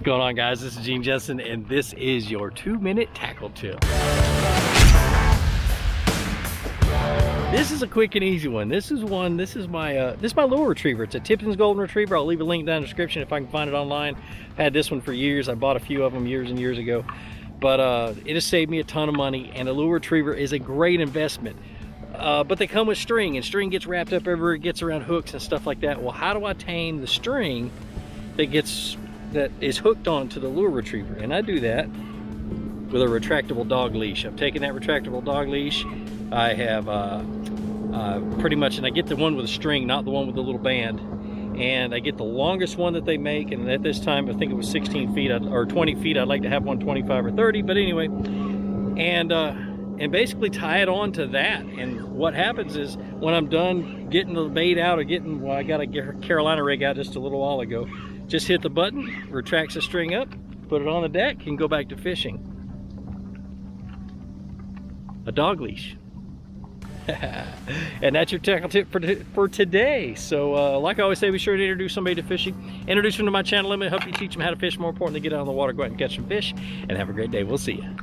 What's going on, guys? This is Gene Justin, and this is your 2-minute tackle tip. This is a quick and easy one. This is my lure retriever. It's a Tipton's golden retriever. I'll leave a link down in the description if I can find it online. I've had this one for years. I bought a few of them years and years ago, but it has saved me a ton of money, and a lure retriever is a great investment. But they come with string, and string gets wrapped up everywhere. It gets around hooks and stuff like that. Well, how do I tame the string that is hooked onto the lure retriever? And I do that with a retractable dog leash. I'm taking that retractable dog leash. I have pretty much, and I get the one with a string, not the one with the little band. And I get the longest one that they make, and at this time I think it was 16 feet or 20 feet. I'd like to have one 25 or 30, but anyway. And basically tie it on to that. And what happens is, when I'm done getting the bait out, or well, I got a Carolina rig out just a little while ago, just hit the button, retracts the string up, put it on the deck, and go back to fishing. A dog leash. And that's your tackle tip for today. So like I always say, be sure to introduce somebody to fishing. Introduce them to my channel. Let me help you teach them how to fish. More importantly, get out on the water, go out and catch some fish, and have a great day. We'll see you.